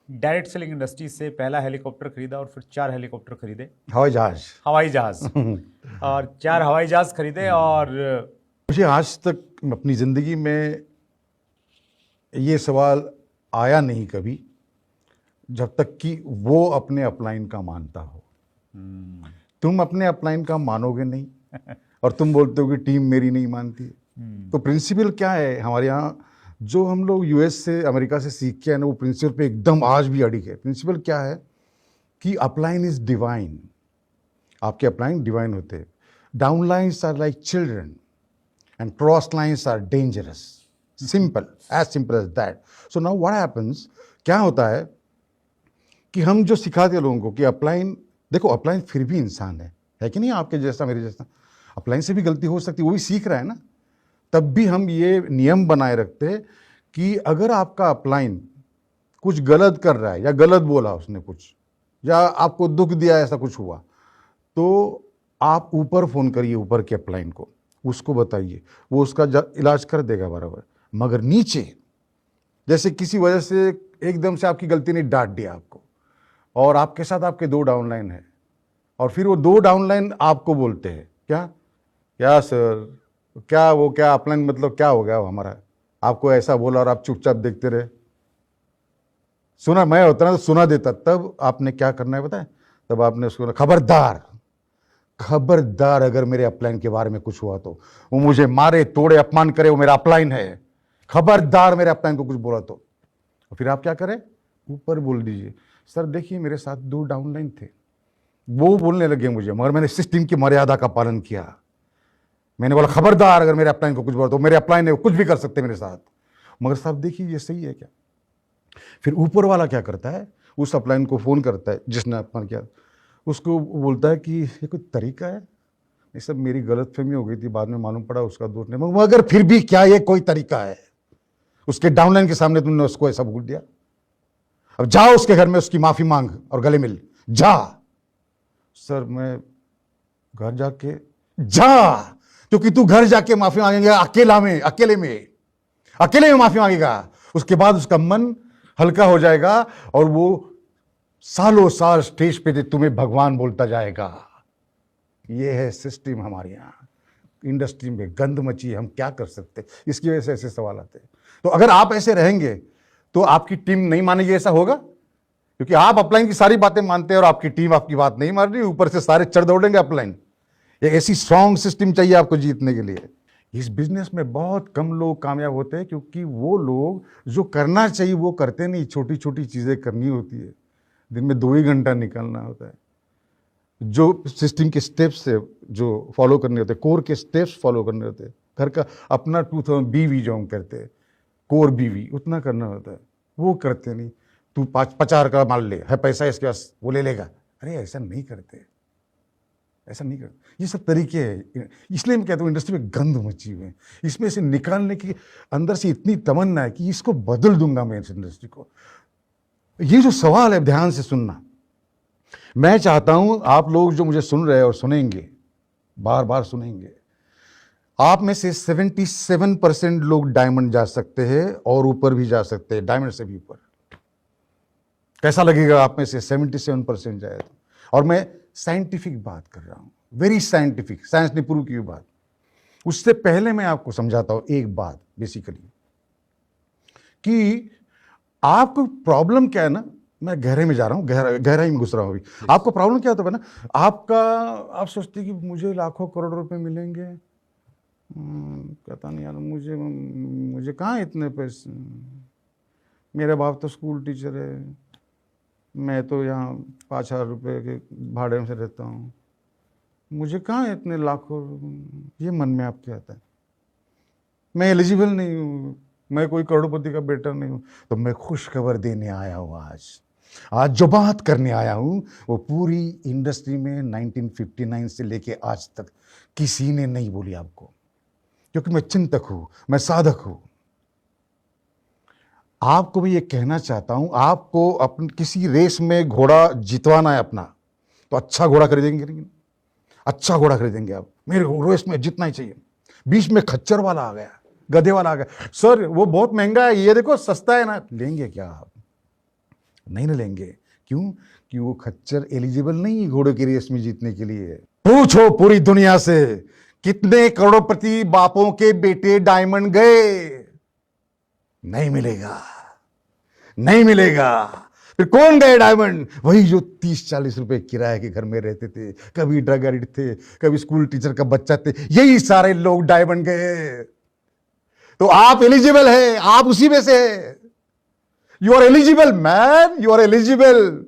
Direct selling industry से पहला helicopter खरीदा और फिर 4 हेलीकॉप्टर खरीदे, हवाई जहाज। हवाई जहाज और 4 हवाई जहाज खरीदे। और मुझे आज तक अपनी ज़िंदगी में ये सवाल आया नहीं कभी, जब तक कि वो अपने अपलाइन का मानता हो। तुम अपने अपलाइन का मानोगे नहीं और तुम बोलते हो कि टीम मेरी नहीं मानती। तो प्रिंसिपल क्या है हमारे यहाँ, जो हम लोग यूएस से अमेरिका से सीख के आए ना, वो प्रिंसिपल पे एकदम आज भी अड़िग है। प्रिंसिपल क्या है कि अपलाइन इज डिवाइन। आपके अपलाइन डिवाइन होते हैं। Downlines are like children and cross lines are dangerous. Simple, as simple as that. So now what happens, क्या होता है कि हम जो सिखाते हैं लोगों को कि अपलाइन, देखो अपलाइन फिर भी इंसान है कि नहीं, आपके जैसा मेरे जैसा। अपलाइन से भी गलती हो सकती है, वो भी सीख रहा है ना। तब भी हम ये नियम बनाए रखते हैं कि अगर आपका अपलाइन कुछ गलत कर रहा है या गलत बोला उसने कुछ, या आपको दुख दिया, ऐसा कुछ हुआ, तो आप ऊपर फ़ोन करिए, ऊपर के अपलाइन को, उसको बताइए, वो उसका इलाज कर देगा बराबर। मगर नीचे जैसे किसी वजह से एकदम से आपकी गलती ने डांट दिया आपको, और आपके साथ आपके 2 डाउनलाइन है, और फिर वो 2 डाउनलाइन आपको बोलते हैं क्या क्या सर, क्या वो क्या अपलाइन, मतलब क्या हो गया वो हमारा, आपको ऐसा बोला और आप चुपचाप देखते रहे। सुना, मैं होता ना तो सुना देता। तब आपने क्या करना है पता है, तब आपने उसको खबरदार, खबरदार अगर मेरे अपलाइन के बारे में कुछ हुआ तो वो मुझे मारे तोड़े अपमान करे, वो मेरा अपलाइन है, खबरदार मेरे अपलाइन को कुछ बोला तो। फिर आप क्या करें, ऊपर बोल दीजिए, सर देखिए मेरे साथ 2 डाउनलाइन थे, वो बोलने लगे मुझे, मगर मैंने सिस्टम की मर्यादा का पालन किया। मैंने बोला खबरदार अगर मेरे अपलाइन को कुछ बोला तो, मेरे अपलाइन है वो कुछ भी कर सकते मेरे साथ। मगर साहब देखिए ये सही है क्या। फिर ऊपर वाला क्या करता है, उस अपलाइन को फ़ोन करता है जिसने अपमान किया, उसको बोलता है कि ये कोई तरीका है, ये सब मेरी गलतफहमी हो गई थी, बाद में मालूम पड़ा उसका दोस्त ने, मगर फिर भी क्या ये कोई तरीका है, उसके डाउनलाइन के सामने तुमने उसको ऐसा बोल दिया। अब जाओ उसके घर में उसकी माफी मांग और गले मिल जा। सर मैं घर जाके, जा, क्योंकि तू घर जाके माफी मांगेंगे अकेले में माफी मांगेगा, उसके बाद उसका मन हल्का हो जाएगा और वो सालों साल स्टेज पे तुम्हें भगवान बोलता जाएगा। ये है सिस्टम हमारे यहाँ। इंडस्ट्री में गंद मची है, हम क्या कर सकते, इसकी वजह से ऐसे सवाल आते हैं। तो अगर आप ऐसे रहेंगे तो आपकी टीम नहीं मानेगी, ऐसा होगा, क्योंकि आप अपलाइन की सारी बातें मानते हैं और आपकी टीम आपकी बात नहीं मान रही, ऊपर से सारे चढ़ दौड़ेंगे अपलाइन। एक ऐसी स्ट्रॉन्ग सिस्टम चाहिए आपको जीतने के लिए। इस बिजनेस में बहुत कम लोग कामयाब होते हैं, क्योंकि वो लोग जो करना चाहिए वो करते नहीं। छोटी छोटी चीज़ें करनी होती है, दिन में 2 ही घंटा निकालना होता है, जो सिस्टम के स्टेप्स है जो फॉलो करने होते हैं, कोर के स्टेप्स फॉलो करने होते हैं, घर का अपना 2000 बीवी जो हम करते हैं, कोर बीवी उतना करना होता है, वो करते नहीं। तू 50 का माल ले, है पैसा इसके पास, वो ले लेगा। अरे ऐसा नहीं करते, ऐसा नहीं करते। ये सब तरीके हैं। इसलिए मैं कहता हूँ इंडस्ट्री में गंद मची हुई है, इसमें से निकालने की अंदर से इतनी तमन्ना है कि इसको बदल दूंगा मैं इस इंडस्ट्री को। ये जो सवाल है ध्यान से सुनना। मैं चाहता हूं आप लोग जो मुझे सुन रहे हैं और सुनेंगे, बार बार सुनेंगे, आप में से 77% लोग डायमंड जा सकते हैं और ऊपर भी जा सकते हैं, डायमंड से भी ऊपर। कैसा लगेगा आप में से 77% जाए तो? और मैं साइंटिफिक बात कर रहा हूं, वेरी साइंटिफिक, साइंस ने प्रूव की बात। उससे पहले मैं आपको समझाता हूं एक बात बेसिकली, कि आपको प्रॉब्लम क्या है ना, मैं गहरे में जा रहा हूँ, गहराई में घुस रहा हूँ अभी। आपको प्रॉब्लम क्या होता है ना, आपका, आप सोचते कि मुझे लाखों करोड़ रुपए मिलेंगे, पता नहीं यार, मुझे कहाँ इतने पैसे, मेरे बाप तो स्कूल टीचर है, मैं तो यहाँ 5,000 रुपये के भाड़े में से रहता हूँ, मुझे कहाँ इतने लाखों, ये मन में आपके आता है। मैं एलिजिबल नहीं हूँ, मैं कोई करोड़पति का बेटा नहीं हूँ। तो मैं खुश खबर देने आया हूँ आज जो बात करने आया हूँ वो पूरी इंडस्ट्री में 1959 से लेके आज तक किसी ने नहीं बोली आपको, क्योंकि मैं चिंतक हूँ, मैं साधक हूँ। आपको भी ये कहना चाहता हूँ, आपको अपन किसी रेस में घोड़ा जितवाना है अपना, तो अच्छा घोड़ा खरीदेंगे नहीं, अच्छा घोड़ा खरीदेंगे आप, मेरे रेस में जितना ही चाहिए। बीच में खच्चर वाला आ गया, गधे वाला आ गया, सर वो बहुत महंगा है, ये देखो सस्ता है ना, लेंगे क्या आप? नहीं ना लेंगे। क्यों? कि वो खच्चर एलिजिबल नहीं है घोड़े की रेस में जीतने के लिए। पूछो पूरी दुनिया से कितने करोड़पति बापों के बेटे डायमंड गए, नहीं मिलेगा, नहीं मिलेगा। फिर कौन गए डायमंड? वही जो 30-40 रुपए किराए के घर में रहते थे, कभी ड्रग एडिक्ट थे, कभी स्कूल टीचर का बच्चा थे, यही सारे लोग डायमंड गए। तो आप एलिजिबल है, आप उसी में से। You are eligible man, you are eligible.